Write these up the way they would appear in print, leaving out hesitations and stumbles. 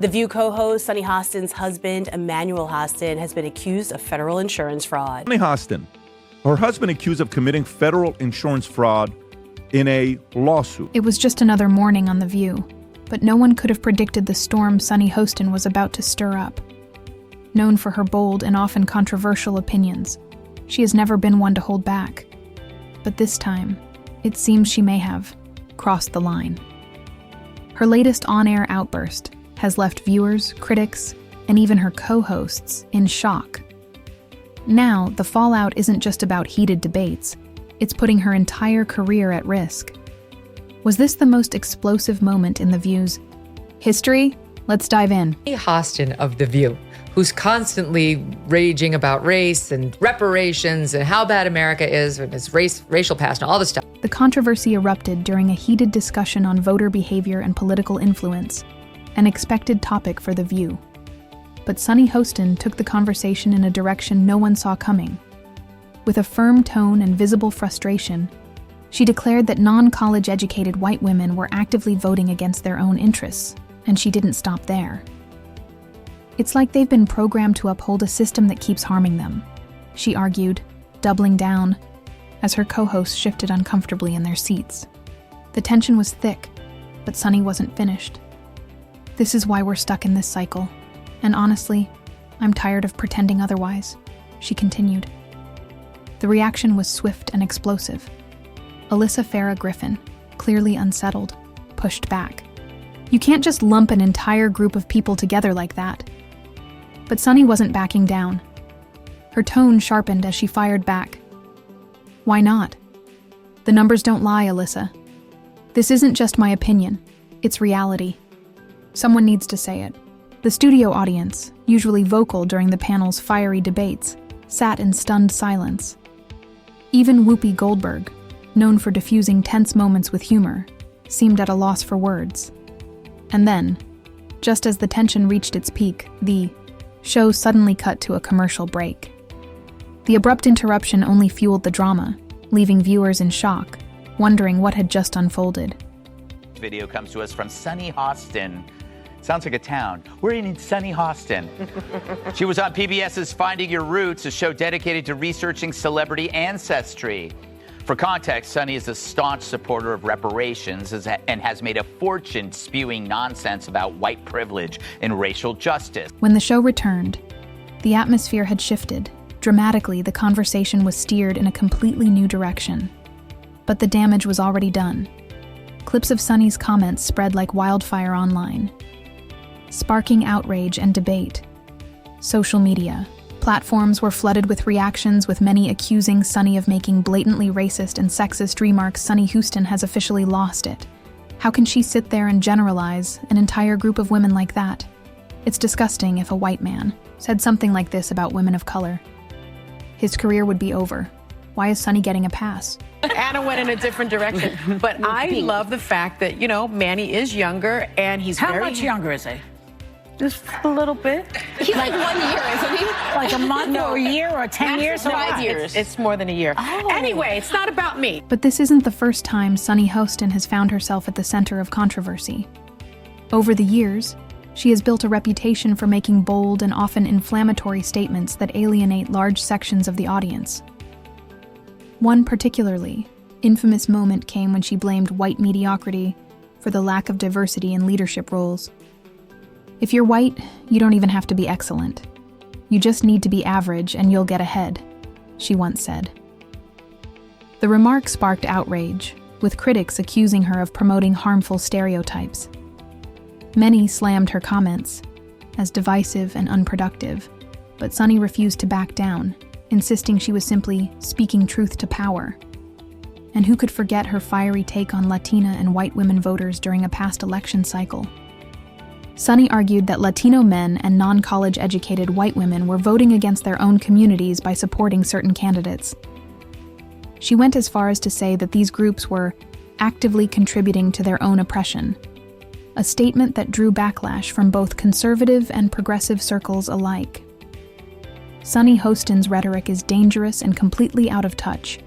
The View co-host Sunny Hostin's husband, Emmanuel Hostin, has been accused of federal insurance fraud. Sunny Hostin, her husband accused of committing federal insurance fraud in a lawsuit. It was just another morning on The View, but no one could have predicted the storm Sunny Hostin was about to stir up. Known for her bold and often controversial opinions, she has never been one to hold back. But this time, it seems she may have crossed the line. Her latest on-air outburst has left viewers, critics, and even her co-hosts in shock. Now, the fallout isn't just about heated debates, it's putting her entire career at risk. Was this the most explosive moment in The View's history? Let's dive in. Hostin of The View, who's constantly raging about race and reparations and how bad America is and its racial past and all this stuff. The controversy erupted during a heated discussion on voter behavior and political influence, an expected topic for The View. But Sunny Hostin took the conversation in a direction no one saw coming. With a firm tone and visible frustration, she declared that non-college educated white women were actively voting against their own interests, and she didn't stop there. It's like they've been programmed to uphold a system that keeps harming them, she argued, doubling down, as her co-hosts shifted uncomfortably in their seats. The tension was thick, but Sunny wasn't finished. This is why we're stuck in this cycle, and honestly, I'm tired of pretending otherwise, she continued. The reaction was swift and explosive. Alyssa Farah Griffin, clearly unsettled, pushed back. You can't just lump an entire group of people together like that. But Sunny wasn't backing down. Her tone sharpened as she fired back. Why not? The numbers don't lie, Alyssa. This isn't just my opinion, it's reality. Someone needs to say it. The studio audience, usually vocal during the panel's fiery debates, sat in stunned silence. Even Whoopi Goldberg, known for diffusing tense moments with humor, seemed at a loss for words. And then, just as the tension reached its peak, the show suddenly cut to a commercial break. The abrupt interruption only fueled the drama, leaving viewers in shock, wondering what had just unfolded. This video comes to us from Sunny Hostin. Sounds like a town. We're in Sunny Hostin. She was on PBS's Finding Your Roots, a show dedicated to researching celebrity ancestry. For context, Sunny is a staunch supporter of reparations and has made a fortune spewing nonsense about white privilege and racial justice. When the show returned, the atmosphere had shifted. Dramatically, the conversation was steered in a completely new direction. But the damage was already done. Clips of Sunny's comments spread like wildfire online, sparking outrage and debate. Social media platforms were flooded with reactions, with many accusing Sunny of making blatantly racist and sexist remarks. Sunny Hostin has officially lost it. How can she sit there and generalize an entire group of women like that? It's disgusting if a white man said something like this about women of color. His career would be over. Why is Sunny getting a pass? Anna went in a different direction. But I love the fact that, Manny is younger and he's How much younger is he? Just a little bit. He's like 1 year, isn't he? Like a month or a year or 10 years? 5 years. It's more than a year. Oh. Anyway, it's not about me. But this isn't the first time Sunny Hostin has found herself at the center of controversy. Over the years, she has built a reputation for making bold and often inflammatory statements that alienate large sections of the audience. One particularly infamous moment came when she blamed white mediocrity for the lack of diversity in leadership roles. If you're white, you don't even have to be excellent. You just need to be average and you'll get ahead, she once said. The remark sparked outrage, with critics accusing her of promoting harmful stereotypes. Many slammed her comments as divisive and unproductive, but Sunny refused to back down, insisting she was simply speaking truth to power. And who could forget her fiery take on Latina and white women voters during a past election cycle? Sunny argued that Latino men and non-college educated white women were voting against their own communities by supporting certain candidates. She went as far as to say that these groups were actively contributing to their own oppression, a statement that drew backlash from both conservative and progressive circles alike. Sunny Hostin's rhetoric is dangerous and completely out of touch,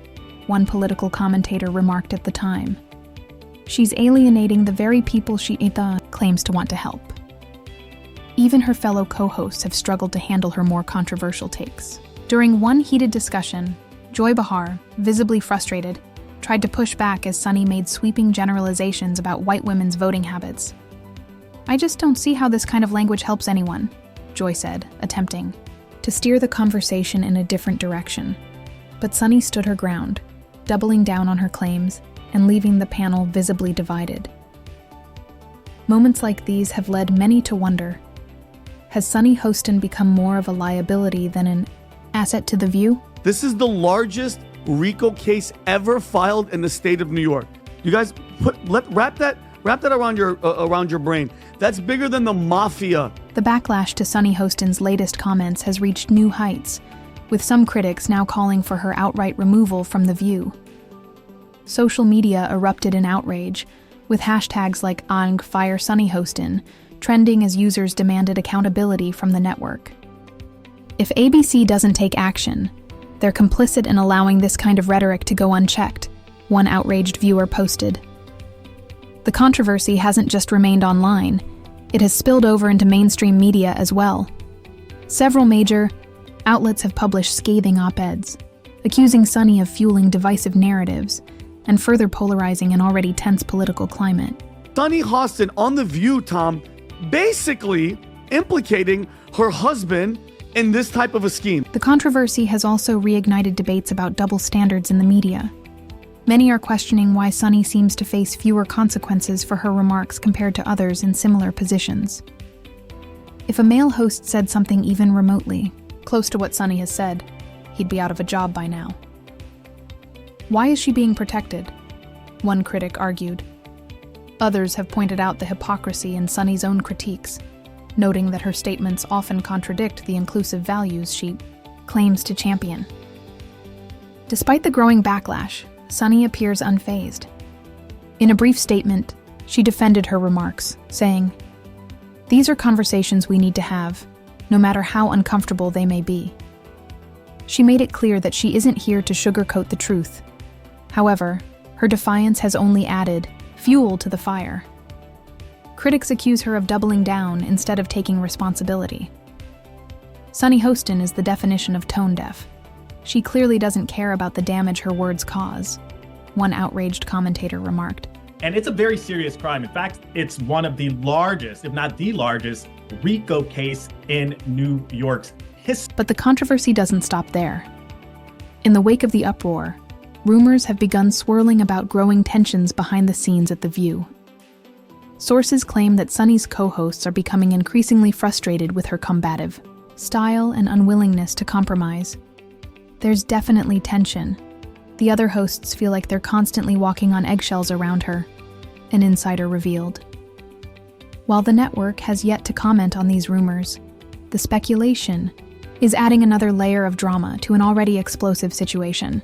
one political commentator remarked at the time. She's alienating the very people she claims to want to help. Even her fellow co-hosts have struggled to handle her more controversial takes. During one heated discussion, Joy Behar, visibly frustrated, tried to push back as Sunny made sweeping generalizations about white women's voting habits. "I just don't see how this kind of language helps anyone," Joy said, attempting to steer the conversation in a different direction. But Sunny stood her ground, doubling down on her claims and leaving the panel visibly divided. Moments like these have led many to wonder, has Sunny Hostin become more of a liability than an asset to The View? This is the largest RICO case ever filed in the state of New York. You guys wrap that around your brain. That's bigger than the mafia. The backlash to Sunny Hostin's latest comments has reached new heights, with some critics now calling for her outright removal from The View. Social media erupted in outrage, with hashtags like #FireSunnyHostin trending as users demanded accountability from the network. If ABC doesn't take action, they're complicit in allowing this kind of rhetoric to go unchecked, one outraged viewer posted. The controversy hasn't just remained online, it has spilled over into mainstream media as well. Several major outlets have published scathing op-eds, accusing Sunny of fueling divisive narratives and further polarizing an already tense political climate. Sunny Hostin on The View, Tom, basically implicating her husband in this type of a scheme. The controversy has also reignited debates about double standards in the media. Many are questioning why Sunny seems to face fewer consequences for her remarks compared to others in similar positions. If a male host said something even remotely close to what Sunny has said, he'd be out of a job by now. Why is she being protected? One critic argued. Others have pointed out the hypocrisy in Sunny's own critiques, noting that her statements often contradict the inclusive values she claims to champion. Despite the growing backlash, Sunny appears unfazed. In a brief statement, she defended her remarks, saying, "These are conversations we need to have, no matter how uncomfortable they may be." She made it clear that she isn't here to sugarcoat the truth. However, her defiance has only added fuel to the fire. Critics accuse her of doubling down instead of taking responsibility. Sunny Hostin is the definition of tone deaf. She clearly doesn't care about the damage her words cause, one outraged commentator remarked. And it's a very serious crime. In fact, it's one of the largest, if not the largest, RICO case in New York's history. But the controversy doesn't stop there. In the wake of the uproar, rumors have begun swirling about growing tensions behind the scenes at The View. Sources claim that Sunny's co-hosts are becoming increasingly frustrated with her combative style and unwillingness to compromise. There's definitely tension. The other hosts feel like they're constantly walking on eggshells around her, an insider revealed. While the network has yet to comment on these rumors, the speculation is adding another layer of drama to an already explosive situation.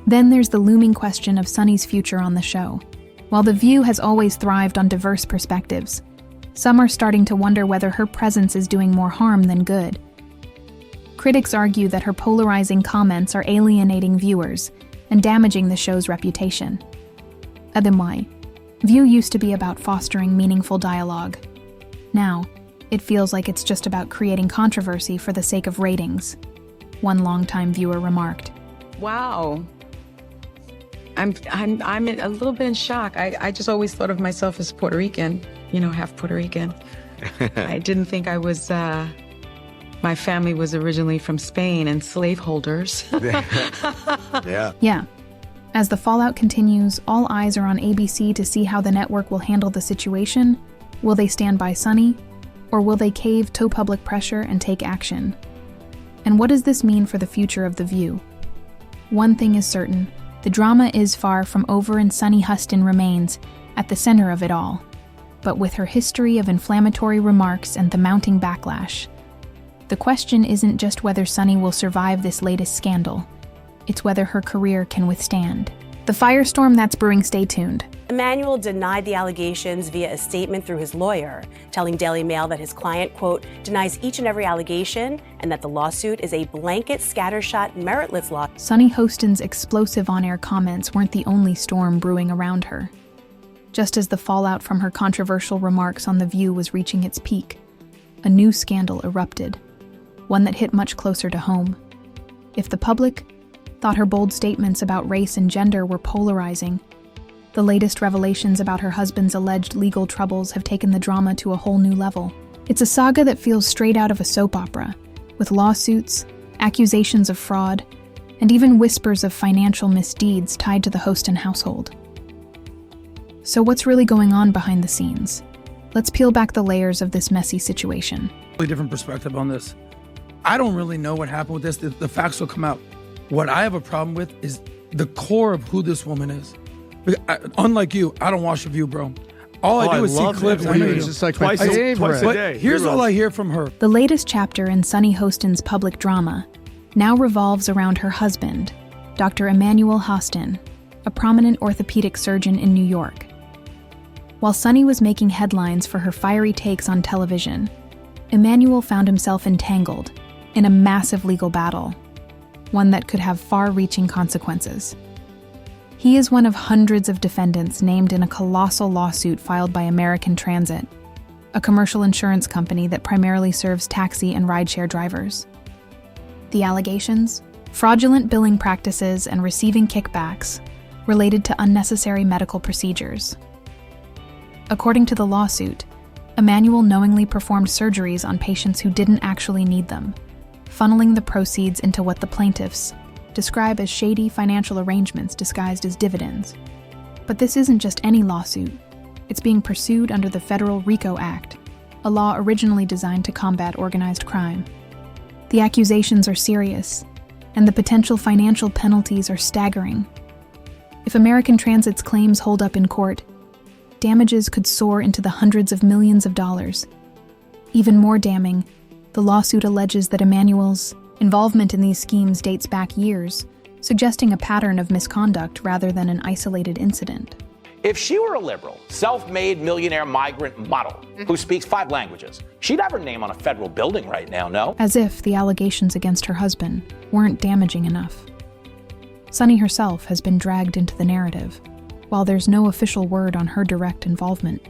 Then there's the looming question of Sunny's future on the show. While The View has always thrived on diverse perspectives, some are starting to wonder whether her presence is doing more harm than good. Critics argue that her polarizing comments are alienating viewers and damaging the show's reputation. Ademais, View used to be about fostering meaningful dialogue. Now, it feels like it's just about creating controversy for the sake of ratings, one longtime viewer remarked. Wow. I'm a little bit in shock. I just always thought of myself as Puerto Rican, half Puerto Rican. I didn't think I was, my family was originally from Spain and slaveholders. Yeah. As the fallout continues, all eyes are on ABC to see how the network will handle the situation. Will they stand by Sunny? Or will they cave to public pressure and take action? And what does this mean for the future of The View? One thing is certain. The drama is far from over and Sunny Hostin remains at the center of it all. But with her history of inflammatory remarks and the mounting backlash, the question isn't just whether Sunny will survive this latest scandal, it's whether her career can withstand the firestorm that's brewing. Stay tuned. Emanuel denied the allegations via a statement through his lawyer, telling Daily Mail that his client, quote, denies each and every allegation and that the lawsuit is a blanket, scattershot, meritless law. Sunny Hostin's explosive on-air comments weren't the only storm brewing around her. Just as the fallout from her controversial remarks on The View was reaching its peak, a new scandal erupted, one that hit much closer to home. If the public thought her bold statements about race and gender were polarizing, the latest revelations about her husband's alleged legal troubles have taken the drama to a whole new level. It's a saga that feels straight out of a soap opera, with lawsuits, accusations of fraud, and even whispers of financial misdeeds tied to the Hostin household. So what's really going on behind the scenes? Let's peel back the layers of this messy situation. Totally different perspective on this. I don't really know what happened with this. The facts will come out. What I have a problem with is the core of who this woman is. Unlike you, I don't watch The View, bro. All I do is see clips. I know it's just like twice a day. Here's all I hear from her. The latest chapter in Sunny Hostin's public drama now revolves around her husband, Dr. Emmanuel Hostin, a prominent orthopedic surgeon in New York. While Sunny was making headlines for her fiery takes on television, Emmanuel found himself entangled in a massive legal battle, one that could have far-reaching consequences. He is one of hundreds of defendants named in a colossal lawsuit filed by American Transit, a commercial insurance company that primarily serves taxi and rideshare drivers. The allegations? Fraudulent billing practices and receiving kickbacks related to unnecessary medical procedures. According to the lawsuit, Emmanuel knowingly performed surgeries on patients who didn't actually need them, funneling the proceeds into what the plaintiffs describe as shady financial arrangements disguised as dividends. But this isn't just any lawsuit. It's being pursued under the federal RICO Act, a law originally designed to combat organized crime. The accusations are serious, and the potential financial penalties are staggering. If American Transit's claims hold up in court, damages could soar into the hundreds of millions of dollars. Even more damning, the lawsuit alleges that Emmanuel's involvement in these schemes dates back years, suggesting a pattern of misconduct rather than an isolated incident. If she were a liberal, self-made millionaire migrant model who speaks 5 languages, she'd have her name on a federal building right now, no? As if the allegations against her husband weren't damaging enough. Sunny herself has been dragged into the narrative. While there's no official word on her direct involvement,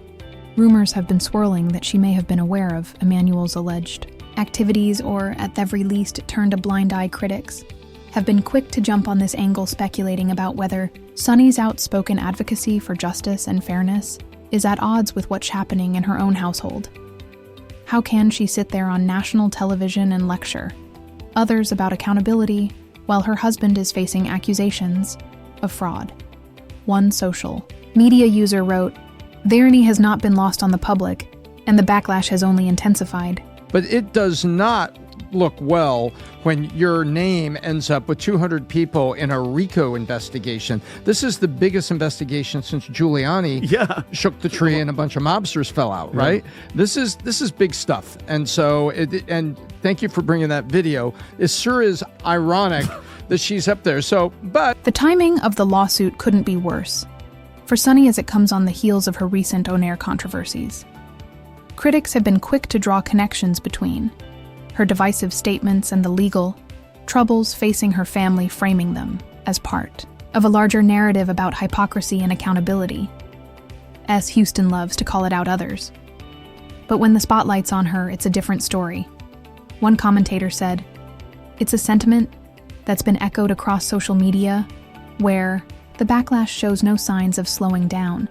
rumors have been swirling that she may have been aware of Emmanuel's alleged activities, or at the very least turned a blind eye. Critics have been quick to jump on this angle, speculating about whether Sunny's outspoken advocacy for justice and fairness is at odds with what's happening in her own household. How can she sit there on national television and lecture others about accountability while her husband is facing accusations of fraud? One social media user wrote, "The irony has not been lost on the public, and the backlash has only intensified." But it does not look well when your name ends up with 200 people in a RICO investigation. This is the biggest investigation since Giuliani shook the tree and a bunch of mobsters fell out, right? This is big stuff. And so, and thank you for bringing that video. It sure is ironic that she's up there. But the timing of the lawsuit couldn't be worse for Sunny, as it comes on the heels of her recent on-air controversies. Critics have been quick to draw connections between her divisive statements and the legal troubles facing her family, framing them as part of a larger narrative about hypocrisy and accountability, as Houston loves to call it out others. But when the spotlight's on her, it's a different story. One commentator said, "It's a sentiment that's been echoed across social media, where the backlash shows no signs of slowing down.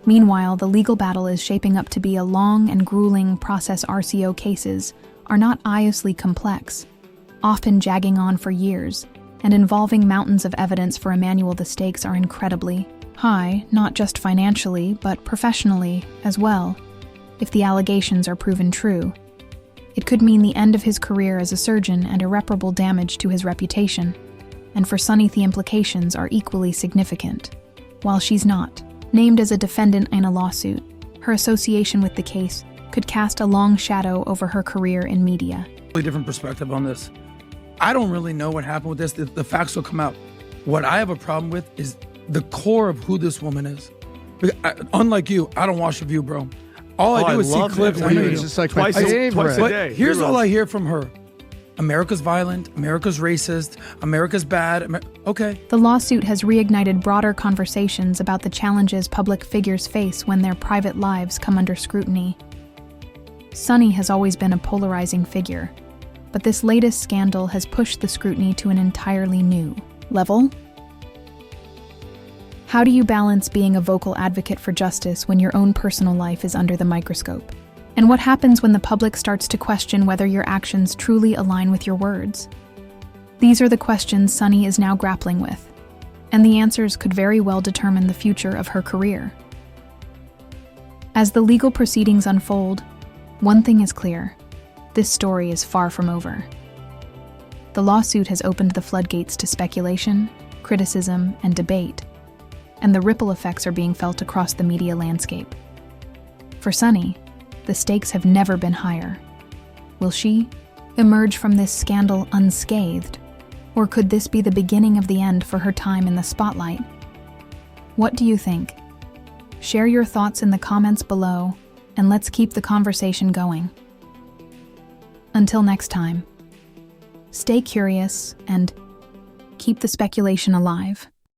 Meanwhile, the legal battle is shaping up to be a long and grueling process. RCO cases are not obviously complex, often dragging on for years, and involving mountains of evidence. For Emmanuel, the stakes are incredibly high, not just financially, but professionally as well. If the allegations are proven true, it could mean the end of his career as a surgeon and irreparable damage to his reputation. And for Sunny, the implications are equally significant. While she's not named as a defendant in a lawsuit, her association with the case could cast a long shadow over her career in media. Totally different perspective on this. I don't really know what happened with this. The facts will come out. What I have a problem with is the core of who this woman is. Unlike you, I don't watch The View, bro. All I do is see clips. I know it's just like twice a day. Here's all I hear from her. America's violent, America's racist, America's bad. Okay. The lawsuit has reignited broader conversations about the challenges public figures face when their private lives come under scrutiny. Sunny has always been a polarizing figure, but this latest scandal has pushed the scrutiny to an entirely new level. How do you balance being a vocal advocate for justice when your own personal life is under the microscope? And what happens when the public starts to question whether your actions truly align with your words? These are the questions Sunny is now grappling with, and the answers could very well determine the future of her career. As the legal proceedings unfold, one thing is clear: this story is far from over. The lawsuit has opened the floodgates to speculation, criticism, and debate, and the ripple effects are being felt across the media landscape. For Sunny, the stakes have never been higher. Will she emerge from this scandal unscathed, or could this be the beginning of the end for her time in the spotlight? What do you think? Share your thoughts in the comments below, and let's keep the conversation going. Until next time, stay curious and keep the speculation alive.